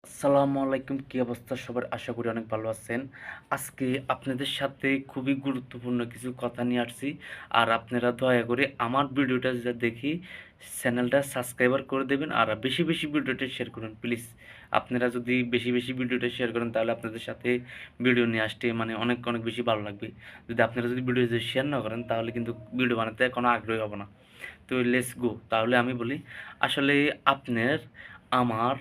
আসসালামু আলাইকুম। কি অবস্থা সবার? আশা করি অনেক ভালো আছেন। আজকে আপনাদের সাথে খুবই গুরুত্বপূর্ণ কিছু কথা নিয়ে আসছি। আর আপনারা দয়া করে আমার ভিডিওটা যা দেখি চ্যানেলটা সাবস্ক্রাইবার করে দেবেন। আর বেশি, বেশি ভিডিওটা শেয়ার করুন প্লিজ। আপনারা যদি বেশি, বেশি ভিডিওটা শেয়ার করেন তাহলে আপনাদের সাথে ভিডিও নিয়ে আসতে মানে অনেক, অনেক বেশি ভালো লাগবে। যদি আপনারা যদি ভিডিও যদি শেয়ার না করেন তাহলে কিন্তু ভিডিও বানাতে কোনো আগ্রহী হব না। তো লেটস গো। তাহলে আমি বলি আসলে আপনার, আমার,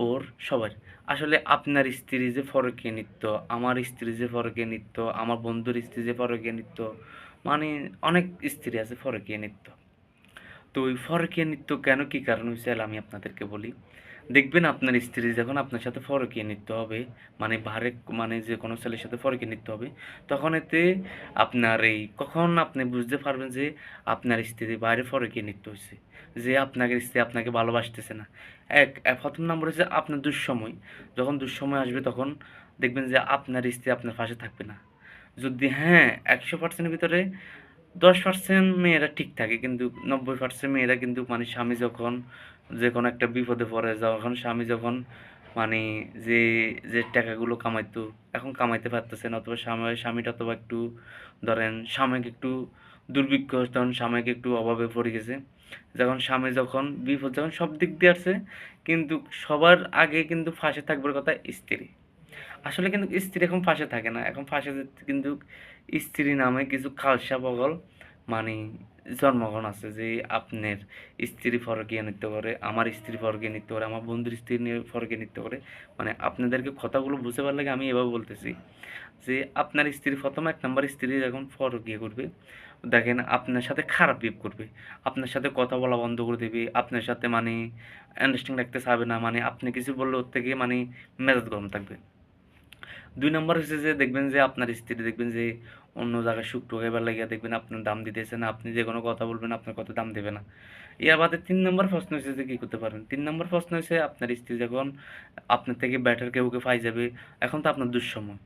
ওর সবার। আসলে আপনার স্ত্রী যে ফরকে নৃত্য, আমার স্ত্রী যে ফরকে নৃত্য, আমার বন্ধুর স্ত্রী যে ফরকে নৃত্য, মানে অনেক স্ত্রী আছে ফরকিয়া নৃত্য। তো ওই ফরকিয়া নৃত্য কেন কি কারণ হয়েছে আমি আপনাদেরকে বলি। দেখবেন আপনার স্ত্রী যখন আপনার সাথে ফরকিয়া নৃত্য হবে, মানে বাহারে মানে যে কোনো ছেলের সাথে ফরকিয়া নৃত্য হবে, তখন এতে আপনার এই কখন আপনি বুঝতে পারবেন যে আপনার স্ত্রী বাইরে ফরকিয়া নৃত্য হইছে। যে আপনাকে স্ত্রী আপনাকে ভালোবাসতেছে না। ১ম নাম্বার হচ্ছে আপনার দুঃসময়। যখন দুঃসময় আসবে তখন দেখবেন যে আপনার স্ত্রী আপনার পাশে থাকবে না। যদি হ্যাঁ, ১০০% এর ভিতরে ১০% মেয়েরা ঠিক থাকে। কিন্তু ৯০% মেয়েরা কিন্তু মানে স্বামী যখন যেকোনো একটা বিপদে পড়ে, যখন স্বামী যখন মানে যে, যে টাকাগুলো কামাইতো, এখন কামাইতে পারতেছে না অথবা স্বামীটা অথবা একটু ধরেন সাময়িক একটু দুর্ভিক্ষ তখন সাময়িক একটু অভাবে পড়ে গেছে। স্বামী যখন বিপদ যখন সব দিক দিয়ে আছে, কিন্তু সবার আগে কিন্তু ফাঁসে থাকবার কথা স্ত্রী। আসলে কিন্তু স্ত্রী এখন ফাঁসে থাকে না। এখন ফাঁসে কিন্তু স্ত্রী নামে কিছু খালসা পাগল মানে জন্মগ্রহণ আছে যে আপনার স্ত্রী পরকীয়া নৃত্য করে, আমার স্ত্রী পরকীয়া নৃত্য করে, আমার বন্ধুর স্ত্রী নিয়ে পরকীয়া নৃত্য করে। মানে আপনাদেরকে কথাগুলো বুঝতে পারলে আমি এভাবে বলতেছি যে আপনার স্ত্রী ১ম ১ নাম্বার স্ত্রী যখন পরকীয়া করবে, দেখেন আপনার সাথে খারাপ বিহেভ করবে। আপনার সাথে কথা বলা বন্ধ করে দেবে। আপনার সাথে মানে আন্ডারস্ট্যান্ডিং রাখতে চাবে না। মানে আপনি কিছু বললে ওর থেকে মানে মেজাজ গরম থাকবে। ২ নাম্বার হচ্ছে যে দেখবেন যে আপনার স্ত্রী দেখবেন যে অন্য জায়গায় সুখ টোকাইবার লাগিয়া দেখবেন আপনার দাম দিতেছে না। আপনি যেকোনো কথা বলবেন আপনার কথা দাম দেবে না। ইয়া বাদে ৩ নাম্বার প্রশ্ন হইছে যে কি করতে পারেন? ৩ নাম্বার প্রশ্ন হইছে আপনার স্ত্রী যখন আপনার থেকে বেটার কেউকে পাই যাবে, এখন তো আপনার দুঃসময়।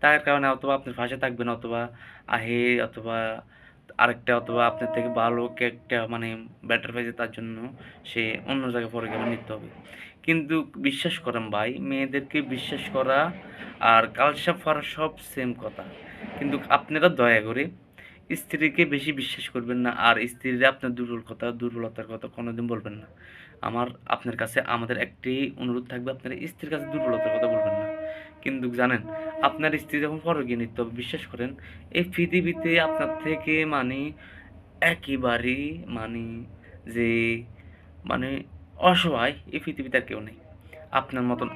তার কারণে অথবা আপনার পাশে থাকবে না অথবা আহে অথবা আরেকটা অথবা আপনার থেকে ভালো কে একটা মানে বেটার পাইছে তার জন্য সে অন্য জায়গায় পরকীয়া নৃত্য হবে। কিন্তু বিশ্বাস করেন ভাই, মেয়েদেরকে বিশ্বাস করা আর কালসাপ করা সব সেম কথা। কিন্তু আপনারা দয়া করে স্ত্রীকে বেশি বিশ্বাস করবেন না। আর স্ত্রীরা আপনার দুর্বলতার কথা কোনোদিন বলবেন না। আপনার কাছে আমাদের একটাই অনুরোধ থাকবে, আপনার স্ত্রীর কাছে দুর্বলতার কথা বলবেন না। কিন্তু জানেন, আপনার স্ত্রী যখন পরকীয়া নৃত্য হবে, বিশ্বাস করেন এই পৃথিবীতে আপনার থেকে মানে একেবারেই মানে যে মানে অসহায় এই পৃথিবীতে আর কেউ নেই। আপনার মতন